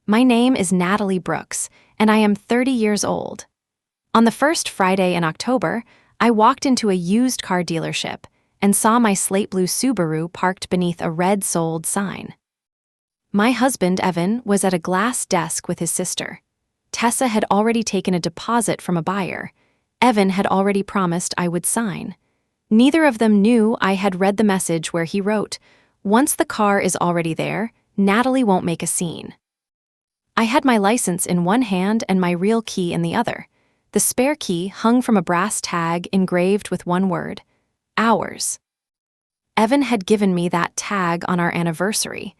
My name is Natalie Brooks, and I am 30 years old. On the first Friday in October, I walked into a used car dealership and saw my slate blue Subaru parked beneath a red sold sign. My husband, Evan, was at a glass desk with his sister. Tessa had already taken a deposit from a buyer. Evan had already promised I would sign. Neither of them knew I had read the message where he wrote, "Once the car is already there, Natalie won't make a scene." I had my license in one hand and my real key in the other. The spare key hung from a brass tag engraved with one word: ours. Evan had given me that tag on our anniversary.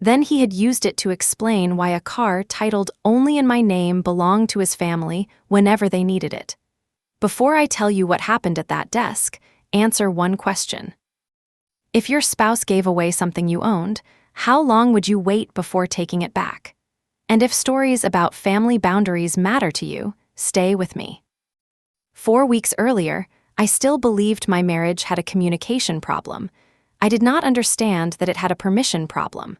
Then he had used it to explain why a car titled only in my name belonged to his family whenever they needed it. Before I tell you what happened at that desk, answer one question. If your spouse gave away something you owned, how long would you wait before taking it back? And if stories about family boundaries matter to you, stay with me. 4 weeks earlier, I still believed my marriage had a communication problem. I did not understand that it had a permission problem.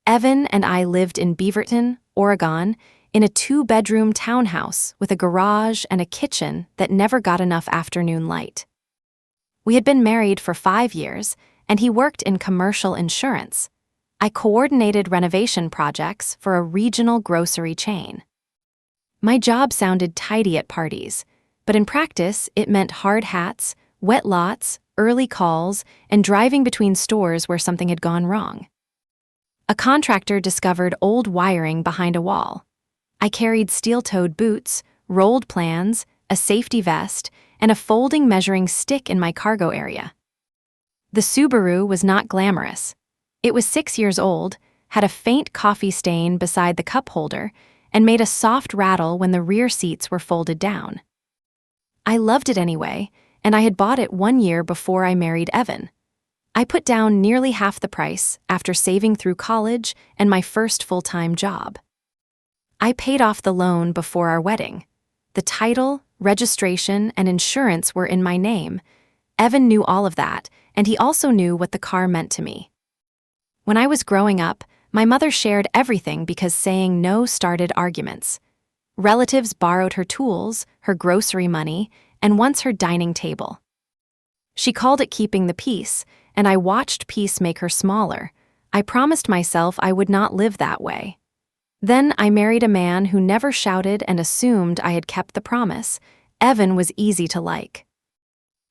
Evan and I lived in Beaverton, Oregon, in a 2-bedroom townhouse with a garage and a kitchen that never got enough afternoon light. We had been married for 5 years, and he worked in commercial insurance. I coordinated renovation projects for a regional grocery chain. My job sounded tidy at parties, but in practice it meant hard hats, wet lots, early calls, and driving between stores where something had gone wrong. A contractor discovered old wiring behind a wall. I carried steel-toed boots, rolled plans, a safety vest, and a folding measuring stick in my cargo area. The Subaru was not glamorous. It was 6 years old, had a faint coffee stain beside the cup holder, and made a soft rattle when the rear seats were folded down. I loved it anyway, and I had bought it 1 year before I married Evan. I put down nearly half the price after saving through college and my first full-time job. I paid off the loan before our wedding. The title, registration, and insurance were in my name. Evan knew all of that, and he also knew what the car meant to me. When I was growing up, my mother shared everything because saying no started arguments. Relatives borrowed her tools, her grocery money, and once her dining table. She called it keeping the peace, and I watched peace make her smaller. I promised myself I would not live that way. Then I married a man who never shouted and assumed I had kept the promise. Evan was easy to like.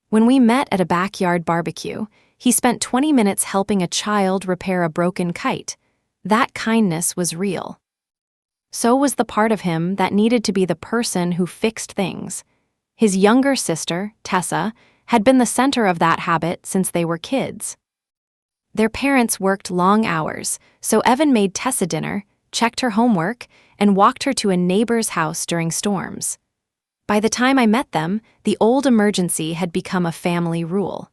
When we met at a backyard barbecue, he spent 20 minutes helping a child repair a broken kite. That kindness was real. So was the part of him that needed to be the person who fixed things. His younger sister, Tessa, had been the center of that habit since they were kids. Their parents worked long hours, so Evan made Tessa dinner, checked her homework, and walked her to a neighbor's house during storms. By the time I met them, the old emergency had become a family rule.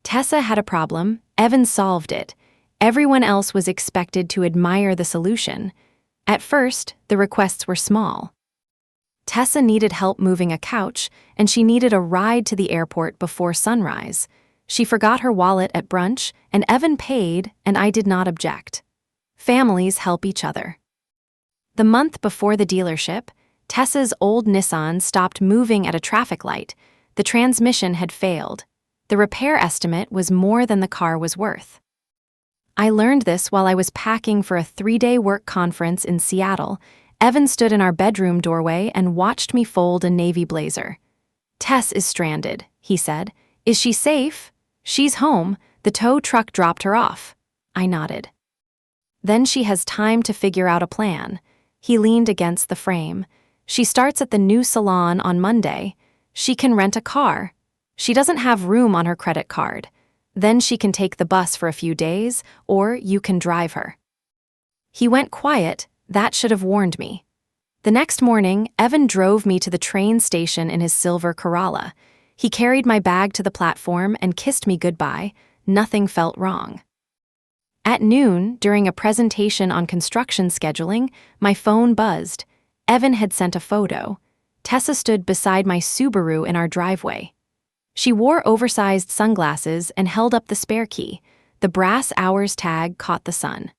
Tessa had a problem, Evan solved it. Everyone else was expected to admire the solution. At first, the requests were small. Tessa needed help moving a couch, and she needed a ride to the airport before sunrise. She forgot her wallet at brunch, and Evan paid, and I did not object. Families help each other. The month before the dealership, Tessa's old Nissan stopped moving at a traffic light. The transmission had failed. The repair estimate was more than the car was worth. I learned this while I was packing for a 3-day work conference in Seattle. Evan stood in our bedroom doorway and watched me fold a navy blazer. "Tess is stranded," he said. "Is she safe?" "She's home. The tow truck dropped her off." I nodded. "Then she has time to figure out a plan." He leaned against the frame. "She starts at the new salon on Monday. She can rent a car. She doesn't have room on her credit card. Then she can take the bus for a few days, or you can drive her." He went quiet. That should have warned me. The next morning, Evan drove me to the train station in his silver Corolla. He carried my bag to the platform and kissed me goodbye. Nothing felt wrong. At noon, during a presentation on construction scheduling, my phone buzzed. Evan had sent a photo. Tessa stood beside my Subaru in our driveway. She wore oversized sunglasses and held up the spare key. The brass hours tag caught the sun.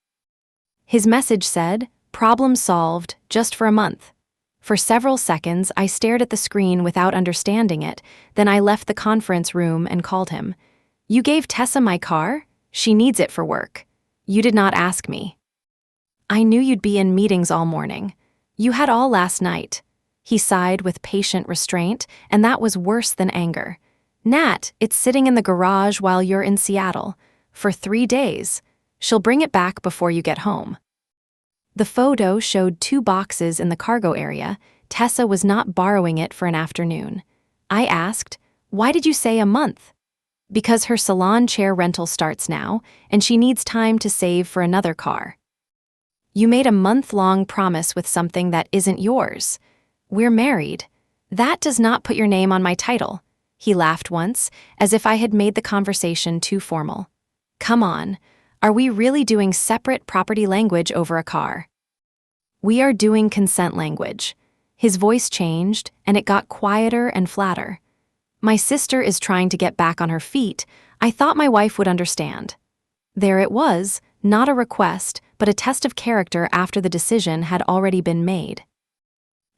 His message said, Problem solved, just for a month. For several seconds, I stared at the screen without understanding it, then I left the conference room and called him. You gave Tessa my car? She needs it for work. You did not ask me. I knew you'd be in meetings all morning. You had all last night. He sighed with patient restraint, and that was worse than anger. Nat, it's sitting in the garage while you're in Seattle. For 3 days. She'll bring it back before you get home. The photo showed 2 boxes in the cargo area. Tessa was not borrowing it for an afternoon. I asked, why did you say a month? Because her salon chair rental starts now, and she needs time to save for another car. You made a month-long promise with something that isn't yours. We're married. That does not put your name on my title. He laughed once, as if I had made the conversation too formal. Come on, are we really doing separate property language over a car? We are doing consent language. His voice changed, and it got quieter and flatter. My sister is trying to get back on her feet. I thought my wife would understand. There it was, not a request, but a test of character after the decision had already been made.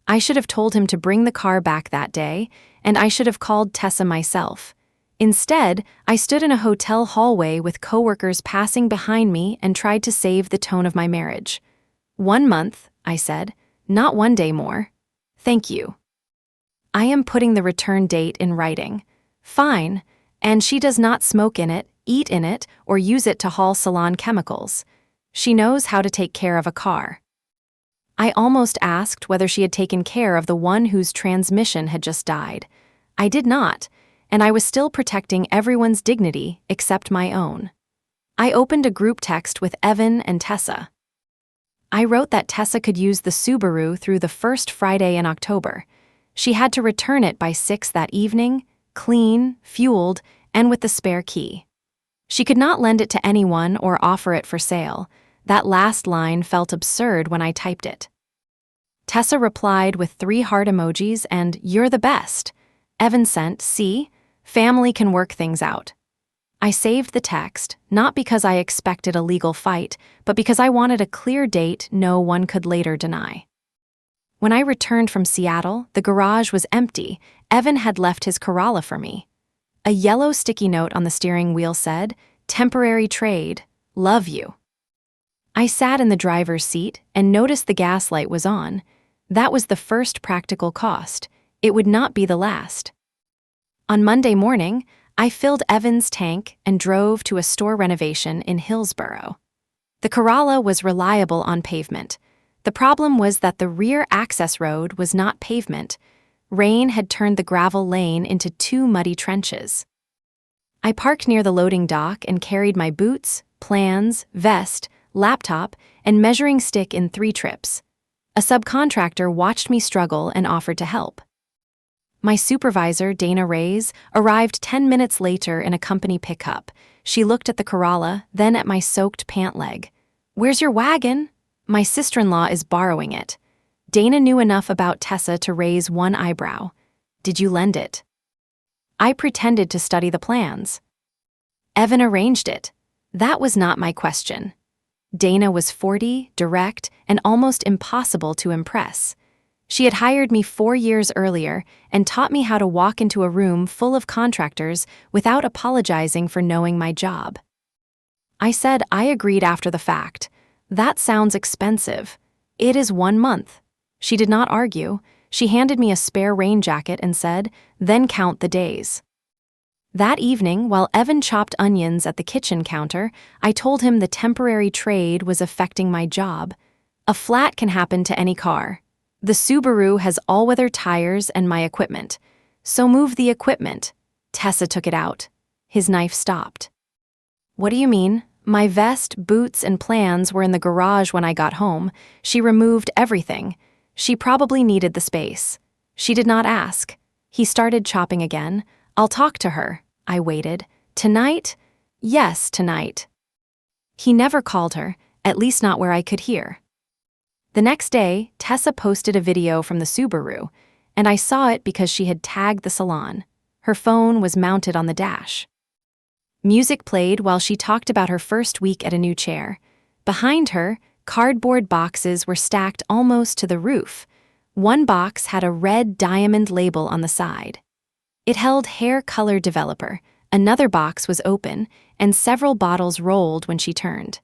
I should have told him to bring the car back that day, and I should have called Tessa myself. Instead, I stood in a hotel hallway with coworkers passing behind me and tried to save the tone of my marriage. 1 month, I said, not 1 day more. Thank you. I am putting the return date in writing. Fine, and she does not smoke in it, eat in it, or use it to haul salon chemicals. She knows how to take care of a car. I almost asked whether she had taken care of the one whose transmission had just died. I did not, and I was still protecting everyone's dignity except my own. I opened a group text with Evan and Tessa. I wrote that Tessa could use the Subaru through the first Friday in October. She had to return it by 6 that evening, clean, fueled, and with the spare key. She could not lend it to anyone or offer it for sale. That last line felt absurd when I typed it. Tessa replied with 3 heart emojis and "You're the best." Evan sent, "See, family can work things out." I saved the text, not because I expected a legal fight, but because I wanted a clear date no one could later deny. When I returned from Seattle, the garage was empty. Evan had left his Corolla for me. A yellow sticky note on the steering wheel said, "Temporary trade, love you." I sat in the driver's seat and noticed the gas light was on. That was the first practical cost. It would not be the last. On Monday morning, I filled Evan's tank and drove to a store renovation in Hillsborough. The Corolla was reliable on pavement. The problem was that the rear access road was not pavement. Rain had turned the gravel lane into 2 muddy trenches. I parked near the loading dock and carried my boots, plans, vest, laptop, and measuring stick in 3 trips. A subcontractor watched me struggle and offered to help. My supervisor, Dana Reyes, arrived 10 minutes later in a company pickup. She looked at the Corolla, then at my soaked pant leg. "Where's your wagon?" "My sister-in-law is borrowing it." Dana knew enough about Tessa to raise one eyebrow. "Did you lend it?" I pretended to study the plans. "Evan arranged it." That was not my question. Dana was 40, direct, and almost impossible to impress. She had hired me 4 years earlier and taught me how to walk into a room full of contractors without apologizing for knowing my job. I said I agreed after the fact. "That sounds expensive." "It is 1 month." She did not argue. She handed me a spare rain jacket and said, "Then count the days." That evening, while Evan chopped onions at the kitchen counter, I told him the temporary trade was affecting my job. A flat can happen to any car. The Subaru has all-weather tires and my equipment. So move the equipment. Tessa took it out. His knife stopped. "What do you mean?" "My vest, boots, and plans were in the garage when I got home. She removed everything. She probably needed the space. She did not ask." He started chopping again. "I'll talk to her." I waited. "Tonight?" "Yes, tonight." He never called her, at least not where I could hear. The next day, Tessa posted a video from the Subaru, and I saw it because she had tagged the salon. Her phone was mounted on the dash. Music played while she talked about her first week at a new chair. Behind her, Cardboard boxes were stacked almost to the roof. One box had a red diamond label on the side. It held hair color developer. Another box was open, and several bottles rolled when she turned.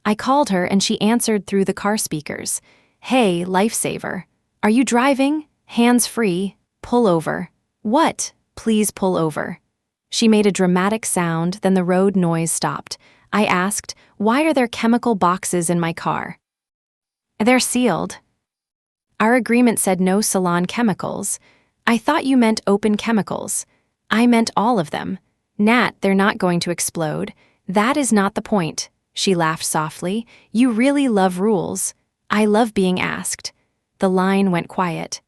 I called her and she answered through the car speakers. "Hey, lifesaver. Are you driving? Hands free. Pull over." "What? Please pull over." She made a dramatic sound, then the road noise stopped. I asked, "Why are there chemical boxes in my car?" "They're sealed." "Our agreement said no salon chemicals." "I thought you meant open chemicals." "I meant all of them." "Nat, they're not going to explode." "That is not the point." She laughed softly. "You really love rules." "I love being asked." The line went quiet.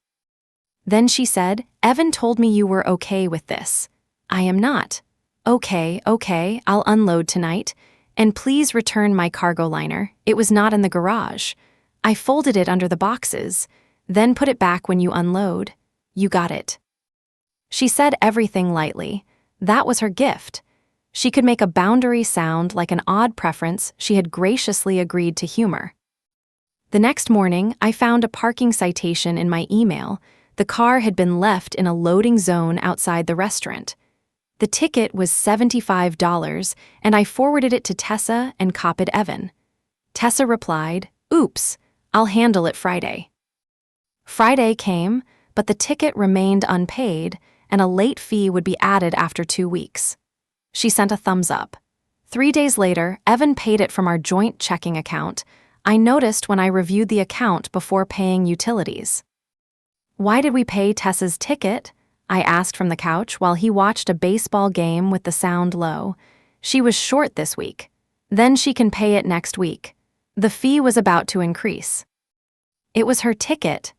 Then she said, "Evan told me you were okay with this." "I am not." Okay, I'll unload tonight. And please return my cargo liner. It was not in the garage." "I folded it under the boxes." "Then put it back when you unload." "You got it." She said everything lightly. That was her gift. She could make a boundary sound like an odd preference she had graciously agreed to humor. The next morning, I found a parking citation in my email. The car had been left in a loading zone outside the restaurant. The ticket was $75, and I forwarded it to Tessa and copied Evan. Tessa replied, "Oops, I'll handle it Friday." Friday came, but the ticket remained unpaid, and a late fee would be added after 2 weeks. She sent a thumbs up. 3 days later, Evan paid it from our joint checking account. I noticed when I reviewed the account before paying utilities. "Why did we pay Tessa's ticket?" I asked from the couch while he watched a baseball game with the sound low. "She was short this week. Then she can pay it next week." The fee was about to increase. "It was her ticket.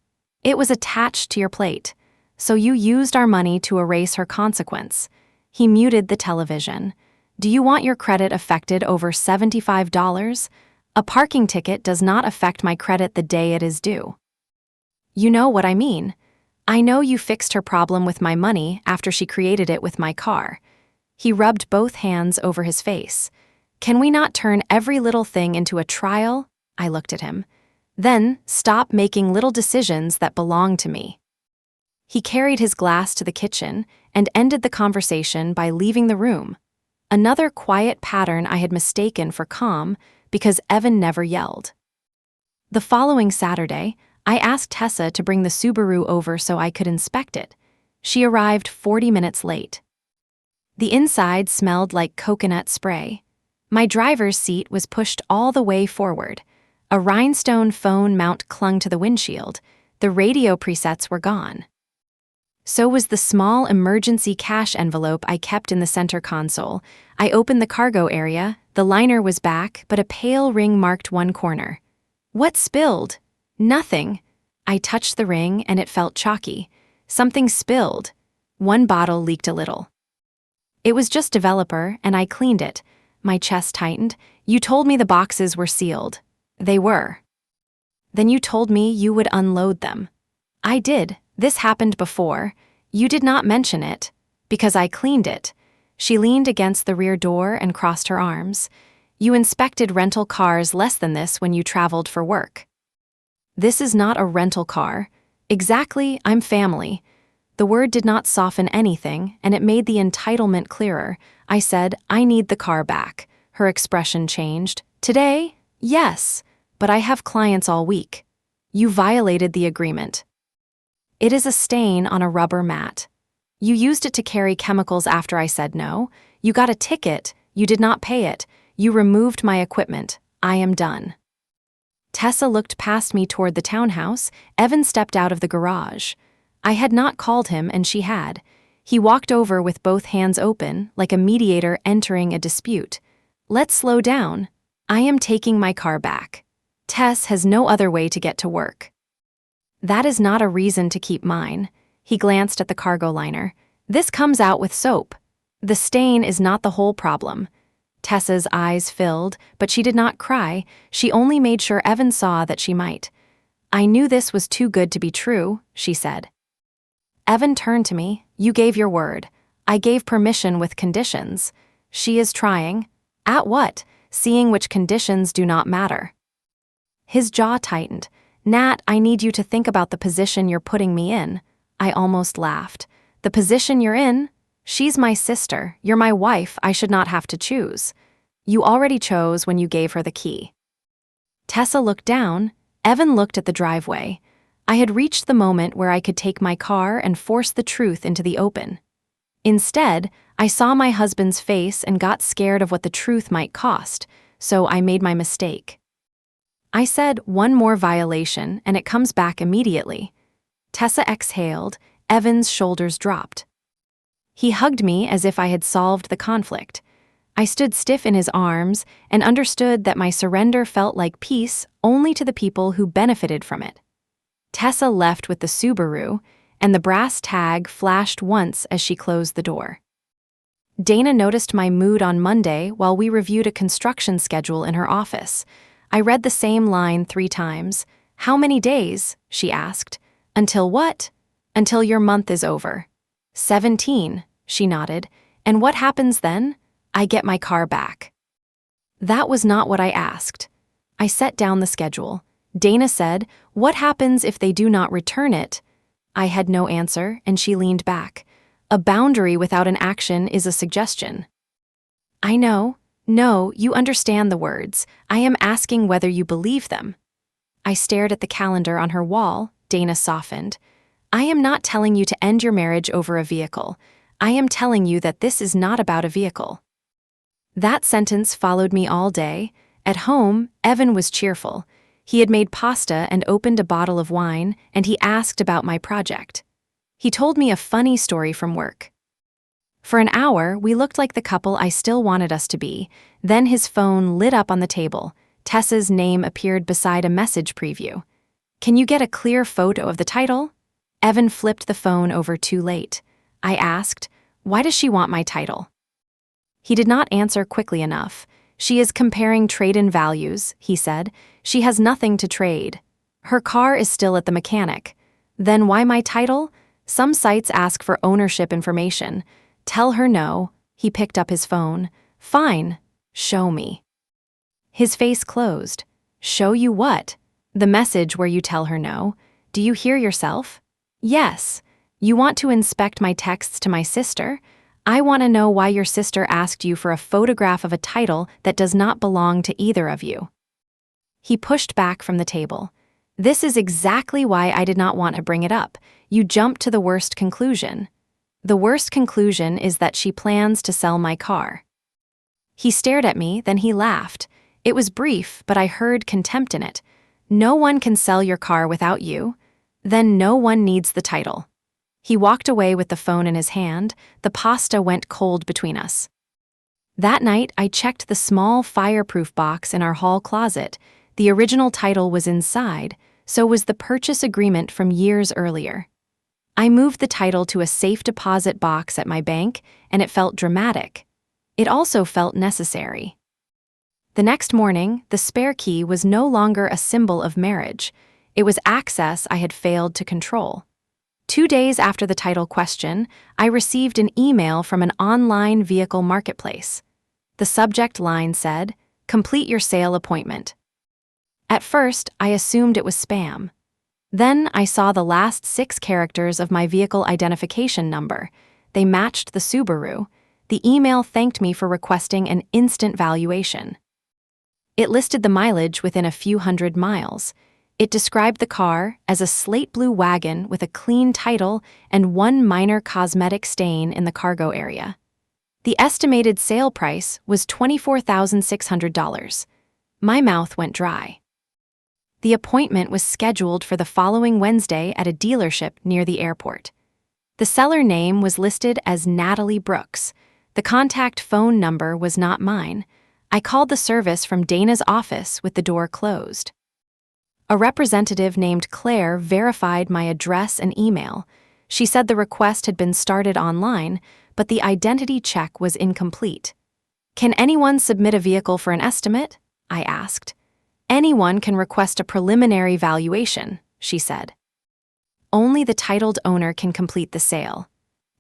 It was attached to your plate. So you used our money to erase her consequence." He muted the television. "Do you want your credit affected over $75? A parking ticket does not affect my credit the day it is due." "You know what I mean. I know you fixed her problem with my money after she created it with my car." He rubbed both hands over his face. "Can we not turn every little thing into a trial?" I looked at him. "Then stop making little decisions that belong to me." He carried his glass to the kitchen and ended the conversation by leaving the room. Another quiet pattern I had mistaken for calm because Evan never yelled. The following Saturday, I asked Tessa to bring the Subaru over so I could inspect it. She arrived 40 minutes late. The inside smelled like coconut spray. My driver's seat was pushed all the way forward. A rhinestone phone mount clung to the windshield. The radio presets were gone. So was the small emergency cash envelope I kept in the center console. I opened the cargo area. The liner was back, but a pale ring marked one corner. "What spilled?" "Nothing." I touched the ring and it felt chalky. Something spilled. One bottle leaked a little. It was just developer, and I cleaned it. My chest tightened. "You told me the boxes were sealed." "They were." "Then you told me you would unload them." "I did. This happened before. You did not mention it." "Because I cleaned it." She leaned against the rear door and crossed her arms. "You inspected rental cars less than this when you traveled for work." "This is not a rental car." "Exactly, I'm family." The word did not soften anything, and it made the entitlement clearer. I said, "I need the car back." Her expression changed. "Today? Yes, but I have clients all week." "You violated the agreement." "It is a stain on a rubber mat." "You used it to carry chemicals after I said no." "You got a ticket. You did not pay it. You removed my equipment. I am done." Tessa looked past me toward the townhouse. Evan stepped out of the garage. I had not called him, and she had. He walked over with both hands open, like a mediator entering a dispute. "Let's slow down. I am taking my car back. Tess has no other way to get to work." "That is not a reason to keep mine." He glanced at the cargo liner. "This comes out with soap. The stain is not the whole problem." Tessa's eyes filled, but she did not cry. She only made sure Evan saw that she might. "I knew this was too good to be true," she said. Evan turned to me. "You gave your word. I gave permission with conditions." "She is trying." "At what?" "Seeing which conditions do not matter." His jaw tightened. "Nat, I need you to think about the position you're putting me in." I almost laughed. "The position you're in? She's my sister. You're my wife. I should not have to choose." "You already chose when you gave her the key." Tessa looked down. Evan looked at the driveway. I had reached the moment where I could take my car and force the truth into the open. Instead, I saw my husband's face and got scared of what the truth might cost, so I made my mistake. I said, "One more violation, and it comes back immediately." Tessa exhaled. Evan's shoulders dropped. He hugged me as if I had solved the conflict. I stood stiff in his arms and understood that my surrender felt like peace only to the people who benefited from it. Tessa left with the Subaru, and the brass tag flashed once as she closed the door. Dana noticed my mood on Monday while we reviewed a construction schedule in her office. I read the same line 3 times. "How many days?" she asked. "Until what?" "Until your month is over." 17, she nodded. "And what happens then?" "I get my car back." That was not what I asked. I set down the schedule. Dana said, "What happens if they do not return it?" I had no answer, and she leaned back. "A boundary without an action is a suggestion." "I know. No, you understand the words. I am asking whether you believe them." I stared at the calendar on her wall. Dana softened. "I am not telling you to end your marriage over a vehicle. I am telling you that this is not about a vehicle." That sentence followed me all day. At home, Evan was cheerful. He had made pasta and opened a bottle of wine, and he asked about my project. He told me a funny story from work. For an hour, we looked like the couple I still wanted us to be. Then his phone lit up on the table. Tessa's name appeared beside a message preview. "Can you get a clear photo of the title?" Evan flipped the phone over too late. I asked, "Why does she want my title?" He did not answer quickly enough. "She is comparing trade-in values," he said. "She has nothing to trade. Her car is still at the mechanic." "Then why my title?" "Some sites ask for ownership information." "Tell her no." He picked up his phone. "Fine. Show me." His face closed. "Show you what?" "The message where you tell her no. Do you hear yourself?" "Yes. You want to inspect my texts to my sister? I want to know why your sister asked you for a photograph of a title that does not belong to either of you." He pushed back from the table. "This is exactly why I did not want to bring it up. You jumped to the worst conclusion." "The worst conclusion is that she plans to sell my car." He stared at me, then he laughed. It was brief, but I heard contempt in it. "No one can sell your car without you. Then no one needs the title." He walked away with the phone in his hand. The pasta went cold between us. That night, I checked the small fireproof box in our hall closet. The original title was inside, so was the purchase agreement from years earlier. I moved the title to a safe deposit box at my bank, and it felt dramatic. It also felt necessary. The next morning, the spare key was no longer a symbol of marriage. It was access I had failed to control. 2 days after the title question, I received an email from an online vehicle marketplace. The subject line said, "Complete your sale appointment." At first, I assumed it was spam. Then I saw the last 6 characters of my vehicle identification number. They matched the Subaru. The email thanked me for requesting an instant valuation. It listed the mileage within a few hundred miles. It described the car as a slate blue wagon with a clean title and one minor cosmetic stain in the cargo area. The estimated sale price was $24,600. My mouth went dry. The appointment was scheduled for the following Wednesday at a dealership near the airport. The seller name was listed as Natalie Brooks. The contact phone number was not mine. I called the service from Dana's office with the door closed. A representative named Claire verified my address and email. She said the request had been started online, but the identity check was incomplete. "Can anyone submit a vehicle for an estimate?" I asked. "Anyone can request a preliminary valuation," she said. "Only the titled owner can complete the sale."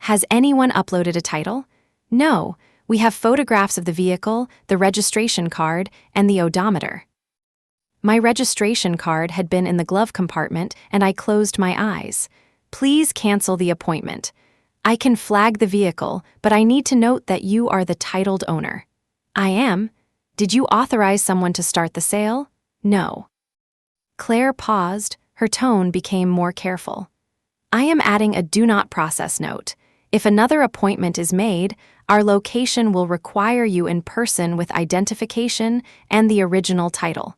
"Has anyone uploaded a title?" "No, we have photographs of the vehicle, the registration card, and the odometer." My registration card had been in the glove compartment, and I closed my eyes. Please cancel the appointment. I can flag the vehicle, but I need to note that you are the titled owner. I am. Did you authorize someone to start the sale? No. Claire paused. Her tone became more careful. I am adding a do not process note. If another appointment is made, our location will require you in person with identification and the original title.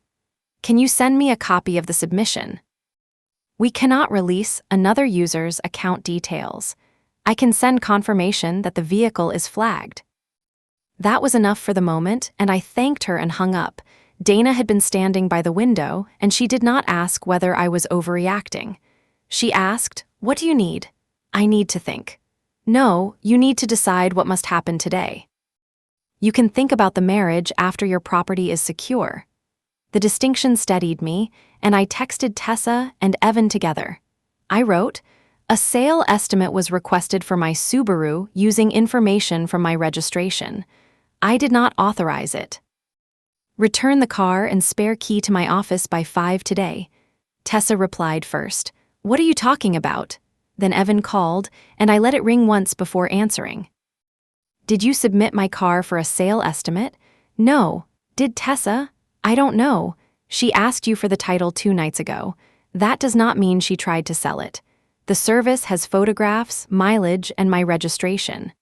Can you send me a copy of the submission? We cannot release another user's account details. I can send confirmation that the vehicle is flagged. That was enough for the moment, and I thanked her and hung up. Dana had been standing by the window, and she did not ask whether I was overreacting. She asked, "What do you need?" I need to think. No, you need to decide what must happen today. You can think about the marriage after your property is secure. The distinction steadied me, and I texted Tessa and Evan together. I wrote, a sale estimate was requested for my Subaru using information from my registration. I did not authorize it. Return the car and spare key to my office by 5 today. Tessa replied first. What are you talking about? Then Evan called, and I let it ring once before answering. Did you submit my car for a sale estimate? No. Did Tessa? I don't know. She asked you for the title 2 nights ago. That does not mean she tried to sell it. The service has photographs, mileage, and my registration.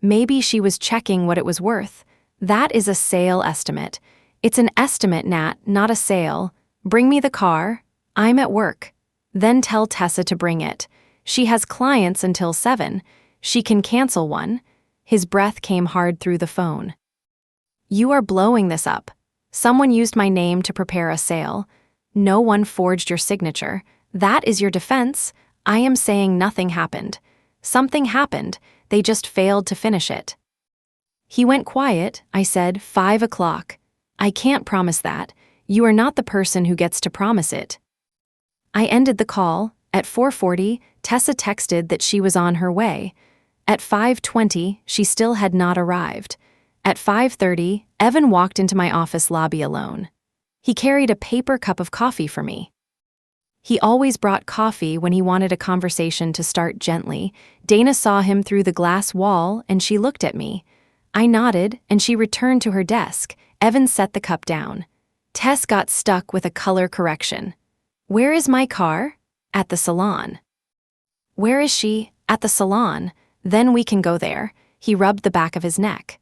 Maybe she was checking what it was worth. That is a sale estimate. It's an estimate, Nat, not a sale. Bring me the car. I'm at work. Then tell Tessa to bring it. She has clients until 7. She can cancel one. His breath came hard through the phone. You are blowing this up. Someone used my name to prepare a sale. No one forged your signature. That is your defense. I am saying nothing happened. Something happened. They just failed to finish it. He went quiet. I said, 5 o'clock. I can't promise that. You are not the person who gets to promise it. I ended the call. At 4:40, Tessa texted that she was on her way. At 5:20, she still had not arrived. At 5:30, Evan walked into my office lobby alone. He carried a paper cup of coffee for me. He always brought coffee when he wanted a conversation to start gently. Dana saw him through the glass wall, and she looked at me. I nodded, and she returned to her desk. Evan set the cup down. Tess got stuck with a color correction. Where is my car? At the salon. Where is she? At the salon. Then we can go there. He rubbed the back of his neck.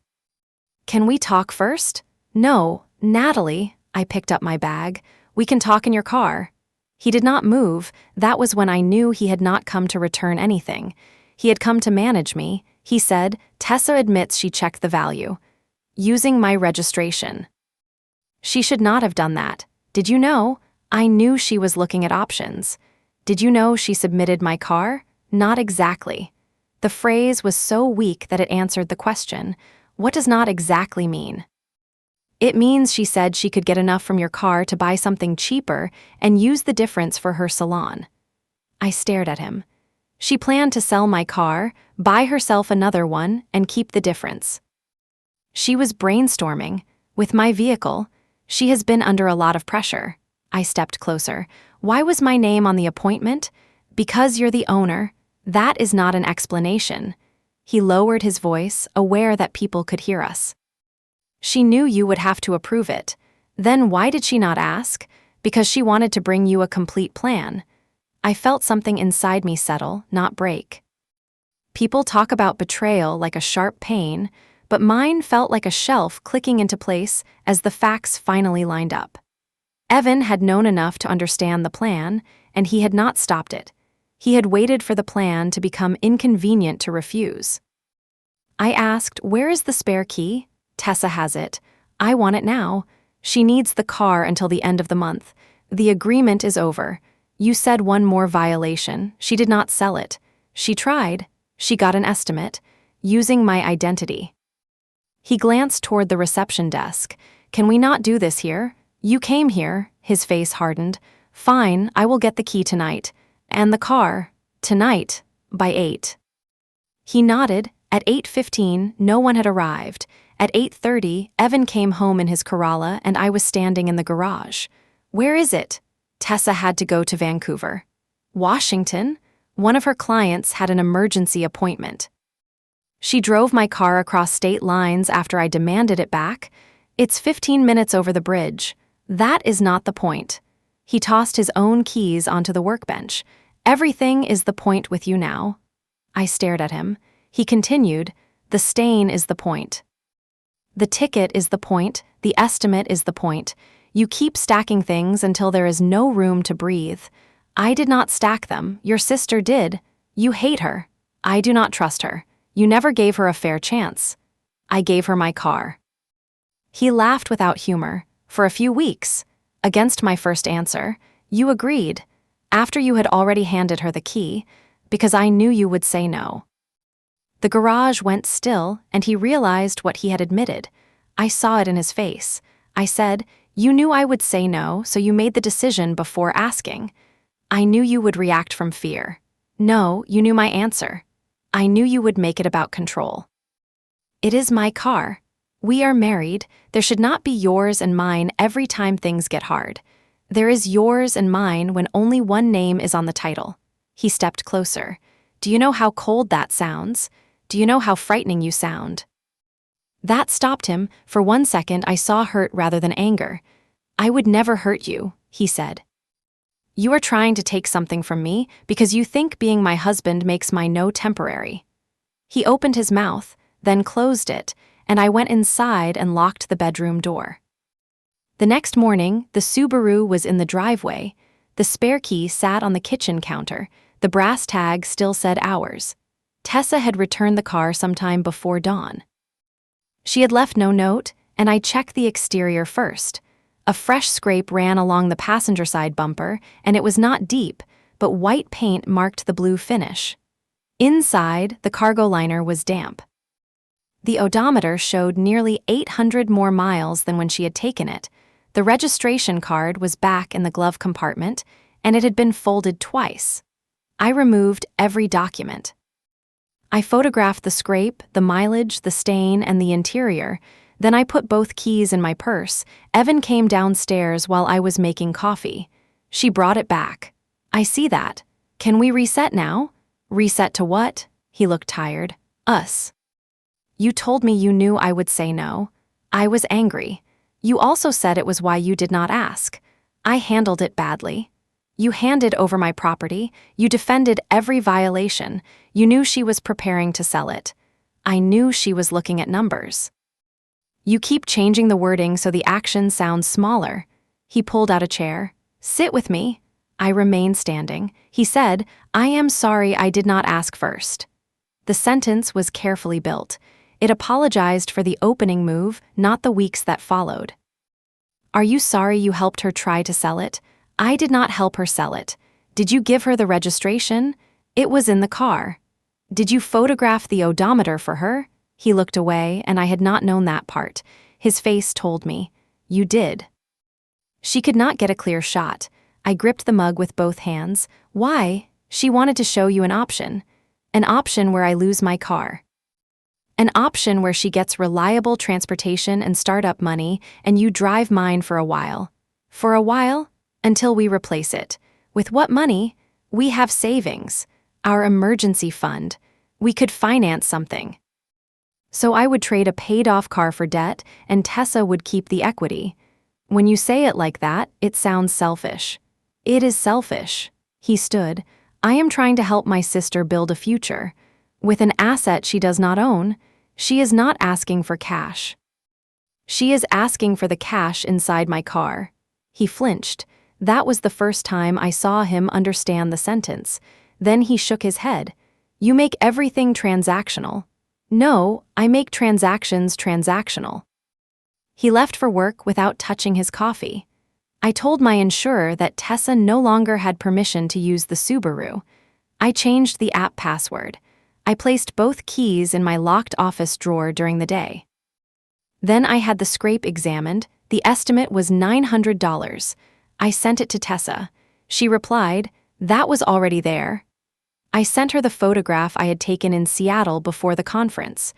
Can we talk first? No, Natalie. I picked up my bag. We can talk in your car. He did not move. That was when I knew he had not come to return anything. He had come to manage me. He said, Tessa admits she checked the value. Using my registration. She should not have done that. Did you know? I knew she was looking at options. Did you know she submitted my car? Not exactly. The phrase was so weak that it answered the question. What does not exactly mean? It means she said she could get enough from your car to buy something cheaper and use the difference for her salon. I stared at him. She planned to sell my car, buy herself another one, and keep the difference. She was brainstorming. With my vehicle, she has been under a lot of pressure. I stepped closer. Why was my name on the appointment? Because you're the owner. That is not an explanation. He lowered his voice, aware that people could hear us. She knew you would have to approve it. Then why did she not ask? Because she wanted to bring you a complete plan. I felt something inside me settle, not break. People talk about betrayal like a sharp pain, but mine felt like a shelf clicking into place as the facts finally lined up. Evan had known enough to understand the plan, and he had not stopped it. He had waited for the plan to become inconvenient to refuse. I asked, where is the spare key? Tessa has it. I want it now. She needs the car until the end of the month. The agreement is over. You said one more violation. She did not sell it. She tried. She got an estimate, using my identity. He glanced toward the reception desk. Can we not do this here? You came here. His face hardened. Fine, I will get the key tonight. And the car. Tonight. By 8. He nodded. At 8:15, no one had arrived. At 8:30, Evan came home in his Corolla and I was standing in the garage. Where is it? Tessa had to go to Vancouver. Washington? One of her clients had an emergency appointment. She drove my car across state lines after I demanded it back. It's 15 minutes over the bridge. That is not the point. He tossed his own keys onto the workbench. Everything is the point with you now. I stared at him. He continued, the stain is the point. The ticket is the point, the estimate is the point. You keep stacking things until there is no room to breathe. I did not stack them, your sister did. You hate her. I do not trust her. You never gave her a fair chance. I gave her my car. He laughed without humor. For a few weeks. Against my first answer, you agreed, after you had already handed her the key, because I knew you would say no. The garage went still, and he realized what he had admitted. I saw it in his face. I said, you knew I would say no, so you made the decision before asking. I knew you would react from fear. No, you knew my answer. I knew you would make it about control. It is my car. We are married. There should not be yours and mine every time things get hard. There is yours and mine when only one name is on the title. He stepped closer. Do you know how cold that sounds? Do you know how frightening you sound? That stopped him. For 1 second, I saw hurt rather than anger. I would never hurt you, he said. You are trying to take something from me because you think being my husband makes my no temporary. He opened his mouth, then closed it, and I went inside and locked the bedroom door. The next morning, the Subaru was in the driveway. The spare key sat on the kitchen counter. The brass tag still said ours. Tessa had returned the car sometime before dawn. She had left no note, and I checked the exterior first. A fresh scrape ran along the passenger side bumper, and it was not deep, but white paint marked the blue finish. Inside, the cargo liner was damp. The odometer showed nearly 800 more miles than when she had taken it. The registration card was back in the glove compartment, and it had been folded twice. I removed every document. I photographed the scrape, the mileage, the stain, and the interior. Then I put both keys in my purse. Evan came downstairs while I was making coffee. She brought it back. I see that. Can we reset now? Reset to what? He looked tired. Us. You told me you knew I would say no. I was angry. You also said it was why you did not ask. I handled it badly. You handed over my property. You defended every violation. You knew she was preparing to sell it. I knew she was looking at numbers. You keep changing the wording so the action sounds smaller. He pulled out a chair. Sit with me. I remained standing. He said, I am sorry I did not ask first. The sentence was carefully built. It apologized for the opening move, not the weeks that followed. Are you sorry you helped her try to sell it? I did not help her sell it. Did you give her the registration? It was in the car. Did you photograph the odometer for her? He looked away, and I had not known that part. His face told me, you did. She could not get a clear shot. I gripped the mug with both hands. Why? She wanted to show you an option. An option where I lose my car. An option where she gets reliable transportation and startup money, and you drive mine for a while. For a while? Until we replace it. With what money? We have savings. Our emergency fund. We could finance something. So I would trade a paid-off car for debt, and Tessa would keep the equity. When you say it like that, it sounds selfish. It is selfish. He stood. I am trying to help my sister build a future. With an asset she does not own, she is not asking for cash. She is asking for the cash inside my car. He flinched. That was the first time I saw him understand the sentence. Then he shook his head. You make everything transactional. No, I make transactions transactional. He left for work without touching his coffee. I told my insurer that Tessa no longer had permission to use the Subaru. I changed the app password. I placed both keys in my locked office drawer during the day. Then I had the scrape examined. The estimate was $900. I sent it to Tessa. She replied, that was already there. I sent her the photograph I had taken in Seattle before the conference.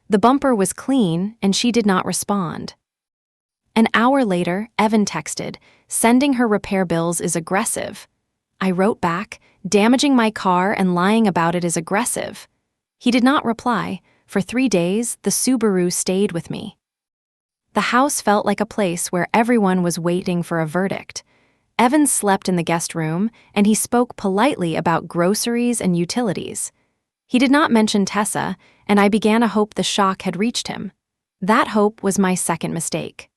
The bumper was clean, and she did not respond. An hour later, Evan texted, "Sending her repair bills is aggressive." I wrote back, "Damaging my car and lying about it is aggressive." He did not reply. For 3 days, the Subaru stayed with me. The house felt like a place where everyone was waiting for a verdict. Evan slept in the guest room, and he spoke politely about groceries and utilities. He did not mention Tessa, and I began to hope the shock had reached him. That hope was my second mistake.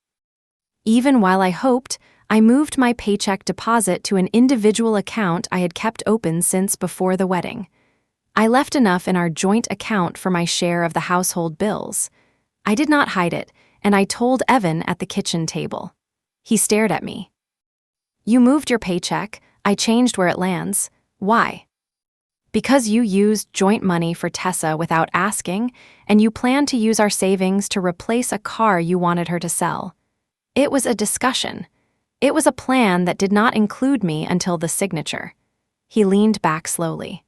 Even while I hoped, I moved my paycheck deposit to an individual account I had kept open since before the wedding. I left enough in our joint account for my share of the household bills. I did not hide it, and I told Evan at the kitchen table. He stared at me. "You moved your paycheck, I changed where it lands. Why?" "Because you used joint money for Tessa without asking, and you planned to use our savings to replace a car you wanted her to sell. It was a discussion. It was a plan that did not include me until the signature." He leaned back slowly.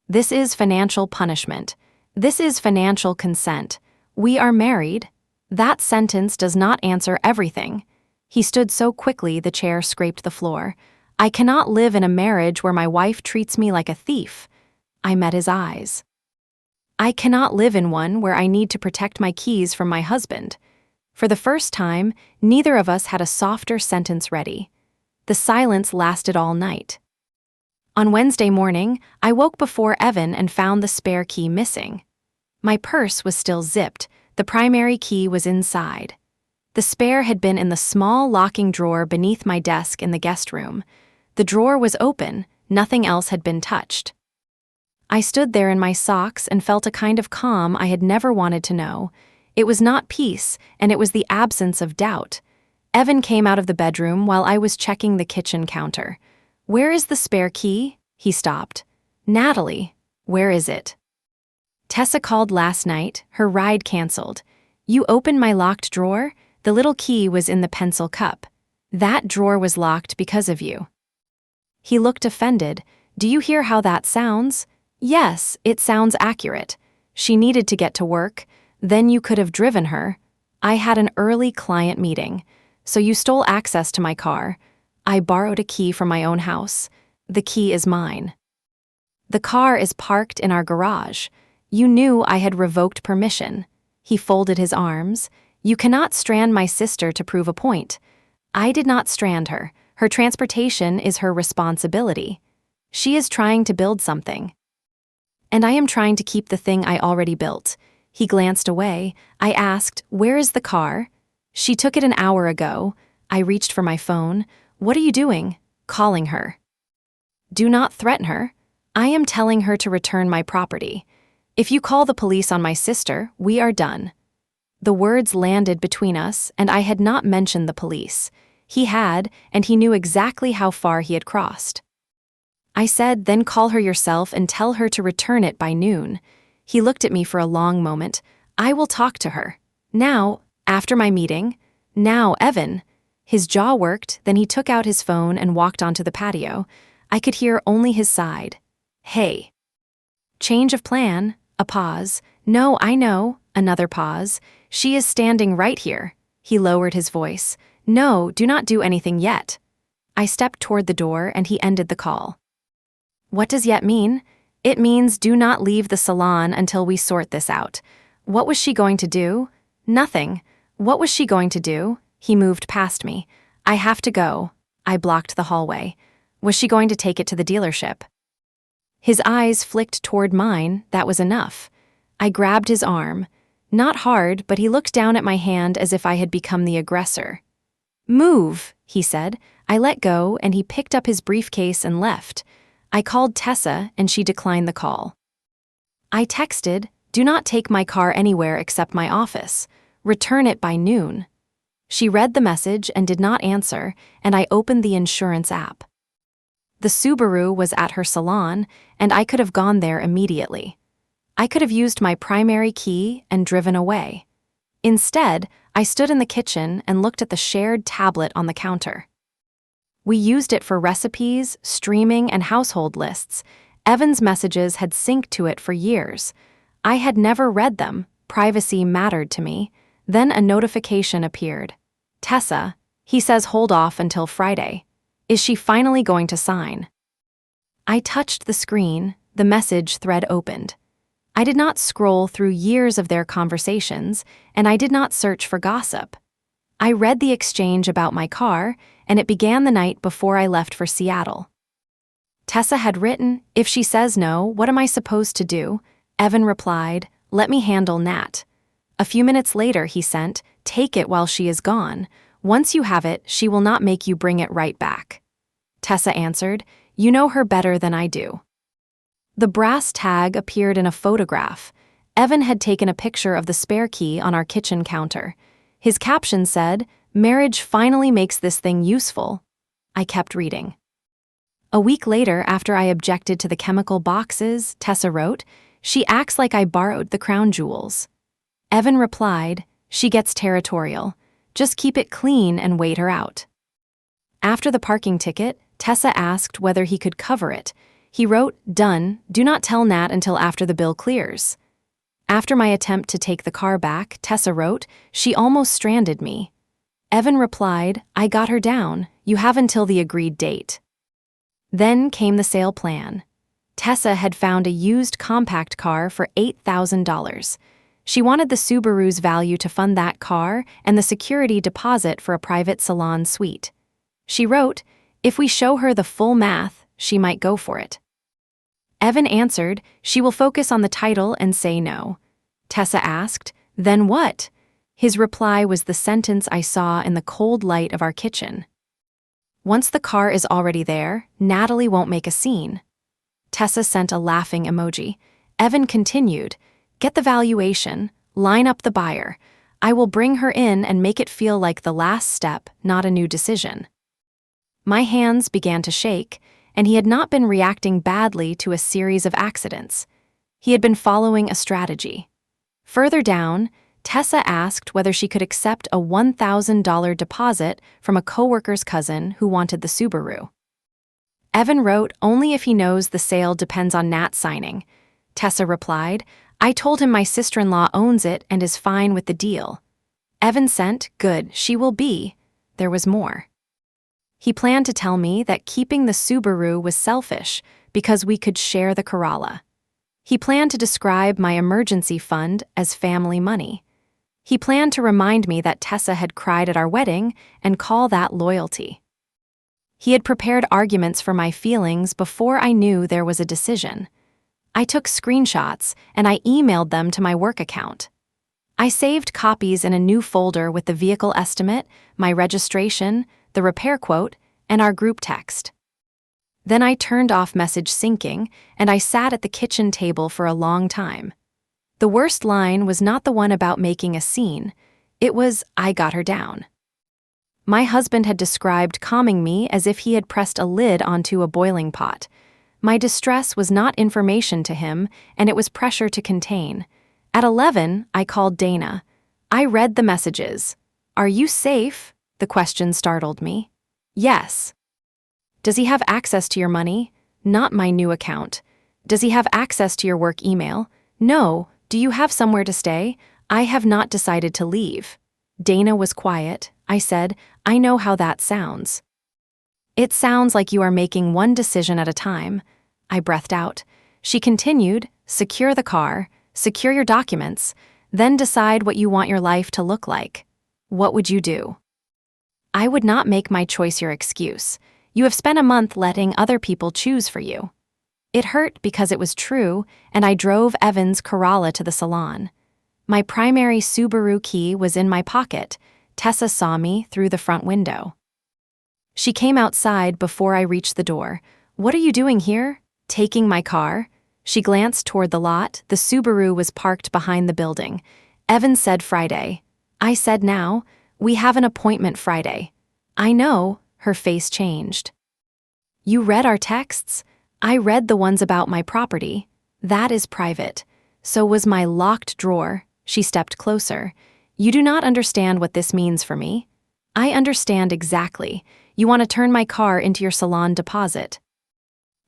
"This is financial punishment. This is financial consent. We are married. That sentence does not answer everything." He stood so quickly the chair scraped the floor. "I cannot live in a marriage where my wife treats me like a thief." I met his eyes. "I cannot live in one where I need to protect my keys from my husband." For the first time, neither of us had a softer sentence ready. The silence lasted all night. On Wednesday morning, I woke before Evan and found the spare key missing. My purse was still zipped. The primary key was inside. The spare had been in the small locking drawer beneath my desk in the guest room. The drawer was open, nothing else had been touched. I stood there in my socks and felt a kind of calm I had never wanted to know. It was not peace, and it was the absence of doubt. Evan came out of the bedroom while I was checking the kitchen counter. "Where is the spare key?" He stopped. "Natalie, where is it?" "Tessa called last night, her ride canceled. You opened my locked drawer? The little key was in the pencil cup. That drawer was locked because of you." He looked offended. "Do you hear how that sounds?" "Yes, it sounds accurate. She needed to get to work. Then you could have driven her. I had an early client meeting. So you stole access to my car. I borrowed a key from my own house. The key is mine. The car is parked in our garage. You knew I had revoked permission." He folded his arms. "You cannot strand my sister to prove a point. I did not strand her. Her transportation is her responsibility. She is trying to build something. And I am trying to keep the thing I already built." He glanced away. I asked, "Where is the car?" "She took it an hour ago." I reached for my phone. "What are you doing?" "Calling her." "Do not threaten her. I am telling her to return my property. If you call the police on my sister, we are done." The words landed between us, and I had not mentioned the police. He had, and he knew exactly how far he had crossed. I said, "Then call her yourself and tell her to return it by noon." He looked at me for a long moment. "I will talk to her. Now, after my meeting. Now, Evan." His jaw worked, then he took out his phone and walked onto the patio. I could hear only his side. "Hey." Change of plan. A pause. "No, I know." Another pause. "She is standing right here." He lowered his voice. "No, do not do anything yet." I stepped toward the door and he ended the call. "What does yet mean?" "It means do not leave the salon until we sort this out." What was she going to do? Nothing. What was she going to do? He moved past me. "I have to go." I blocked the hallway. Was she going to take it to the dealership? His eyes flicked toward mine. That was enough. I grabbed his arm. Not hard, but he looked down at my hand as if I had become the aggressor. "Move," he said. I let go, and he picked up his briefcase and left. I called Tessa, and she declined the call. I texted, "Do not take my car anywhere except my office. Return it by noon." She read the message and did not answer, and I opened the insurance app. The Subaru was at her salon, and I could have gone there immediately. I could have used my primary key and driven away. Instead, I stood in the kitchen and looked at the shared tablet on the counter. We used it for recipes, streaming, and household lists. Evan's messages had synced to it for years. I had never read them. Privacy mattered to me. Then a notification appeared. Tessa, he says hold off until Friday. Is she finally going to sign? I touched the screen, the message thread opened. I did not scroll through years of their conversations, and I did not search for gossip. I read the exchange about my car, and it began the night before I left for Seattle. Tessa had written, "If she says no, what am I supposed to do?" Evan replied, "Let me handle Nat." A few minutes later he sent, "Take it while she is gone. Once you have it, she will not make you bring it right back." Tessa answered, "You know her better than I do." The brass tag appeared in a photograph. Evan had taken a picture of the spare key on our kitchen counter. His caption said, "Marriage finally makes this thing useful." I kept reading. A week later, after I objected to the chemical boxes, Tessa wrote, "She acts like I borrowed the crown jewels." Evan replied, "She gets territorial. Just keep it clean and wait her out." After the parking ticket, Tessa asked whether he could cover it. He wrote, "Done, do not tell Nat until after the bill clears." After my attempt to take the car back, Tessa wrote, "She almost stranded me." Evan replied, "I got her down. You have until the agreed date." Then came the sale plan. Tessa had found a used compact car for $8,000. She wanted the Subaru's value to fund that car and the security deposit for a private salon suite. She wrote, "If we show her the full math, she might go for it." Evan answered, "She will focus on the title and say no." Tessa asked, "Then what?" His reply was the sentence I saw in the cold light of our kitchen. "Once the car is already there, Natalie won't make a scene." Tessa sent a laughing emoji. Evan continued, "Get the valuation, line up the buyer. I will bring her in and make it feel like the last step, not a new decision." My hands began to shake, and he had not been reacting badly to a series of accidents. He had been following a strategy. Further down, Tessa asked whether she could accept a $1,000 deposit from a coworker's cousin who wanted the Subaru. Evan wrote, "Only if he knows the sale depends on Nat signing." Tessa replied, "I told him my sister-in-law owns it and is fine with the deal." Evan sent, "Good, she will be." There was more. He planned to tell me that keeping the Subaru was selfish because we could share the Corolla. He planned to describe my emergency fund as family money. He planned to remind me that Tessa had cried at our wedding and call that loyalty. He had prepared arguments for my feelings before I knew there was a decision. I took screenshots and I emailed them to my work account. I saved copies in a new folder with the vehicle estimate, my registration, the repair quote, and our group text. Then I turned off message syncing and I sat at the kitchen table for a long time. The worst line was not the one about making a scene. It was, "I got her down." My husband had described calming me as if he had pressed a lid onto a boiling pot. My distress was not information to him, and it was pressure to contain. At 11, I called Dana. I read the messages. "Are you safe?" The question startled me. "Yes." "Does he have access to your money?" "Not my new account." "Does he have access to your work email?" "No." "Do you have somewhere to stay?" "I have not decided to leave." Dana was quiet. I said, "I know how that sounds." "It sounds like you are making one decision at a time." I breathed out. She continued, "Secure the car, secure your documents, then decide what you want your life to look like. What would you do?" "I would not make my choice your excuse. You have spent a month letting other people choose for you." It hurt because it was true, and I drove Evan's Corolla to the salon. My primary Subaru key was in my pocket. Tessa saw me through the front window. She came outside before I reached the door. "What are you doing here?" "Taking my car." She glanced toward the lot. The Subaru was parked behind the building. Evan said Friday. I said now. "We have an appointment Friday." "I know." Her face changed. "You read our texts?" "I read the ones about my property." "That is private." "So was my locked drawer." She stepped closer. "You do not understand what this means for me." "I understand exactly. You want to turn my car into your salon deposit."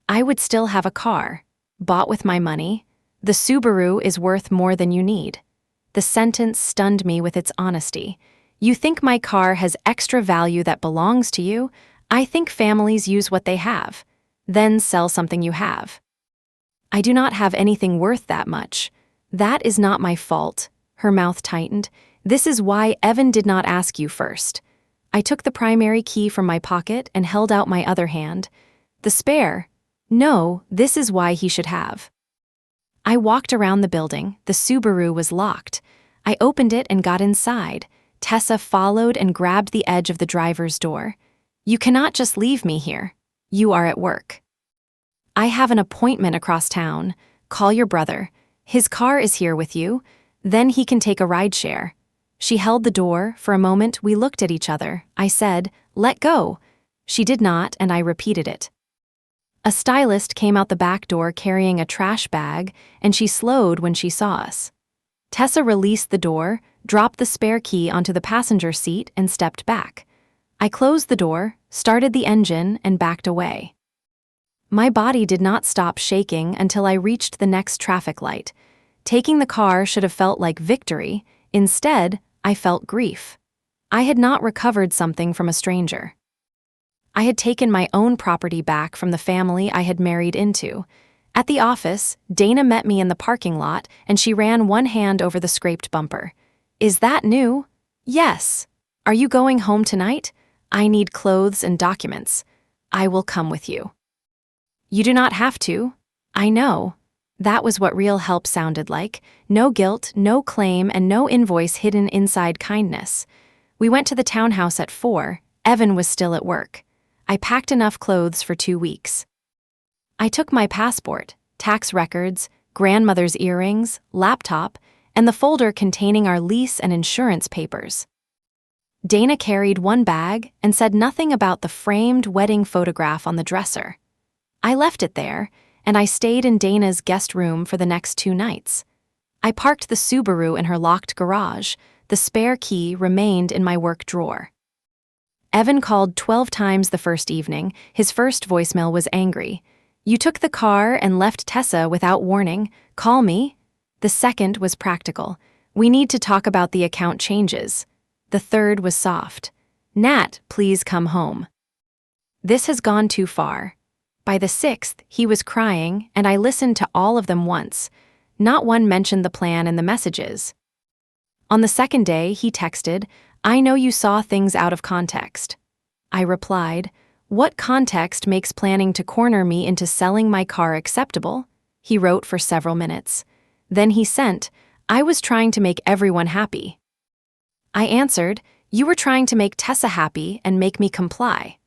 "I would still have a car. Bought with my money. The Subaru is worth more than you need." The sentence stunned me with its honesty. You think my car has extra value that belongs to you? I think families use what they have, then sell something you have. I do not have anything worth that much. That is not my fault. Her mouth tightened. This is why Evan did not ask you first. I took the primary key from my pocket and held out my other hand. The spare. No, this is why he should have. I walked around the building. The Subaru was locked. I opened it and got inside. Tessa followed and grabbed the edge of the driver's door. You cannot just leave me here. You are at work. I have an appointment across town. Call your brother. His car is here with you. Then he can take a rideshare. She held the door. For a moment, we looked at each other. I said, "Let go." She did not, and I repeated it. A stylist came out the back door carrying a trash bag, and she slowed when she saw us. Tessa released the door, dropped the spare key onto the passenger seat, and stepped back. I closed the door, started the engine, and backed away. My body did not stop shaking until I reached the next traffic light. Taking the car should have felt like victory. Instead, I felt grief. I had not recovered something from a stranger. I had taken my own property back from the family I had married into. At the office, Dana met me in the parking lot, and she ran one hand over the scraped bumper. "Is that new?" "Yes." "Are you going home tonight?" "I need clothes and documents." "I will come with you." "You do not have to." "I know." That was what real help sounded like. No guilt, no claim, and no invoice hidden inside kindness. We went to the townhouse at 4. Evan was still at work. I packed enough clothes for 2 weeks. I took my passport, tax records, grandmother's earrings, laptop, and the folder containing our lease and insurance papers. Dana carried one bag and said nothing about the framed wedding photograph on the dresser. I left it there, and I stayed in Dana's guest room for the next 2 nights. I parked the Subaru in her locked garage. The spare key remained in my work drawer. Evan called 12 times the first evening. His first voicemail was angry. "You took the car and left Tessa without warning. Call me." The second was practical. "We need to talk about the account changes." The third was soft. "Nat, please come home." This has gone too far. By the 6th, he was crying, and I listened to all of them once. Not one mentioned the plan in the messages. On the second day, he texted, "I know you saw things out of context." I replied, "What context makes planning to corner me into selling my car acceptable?" He wrote for several minutes. Then he sent, "I was trying to make everyone happy." I answered, "You were trying to make Tessa happy and make me comply."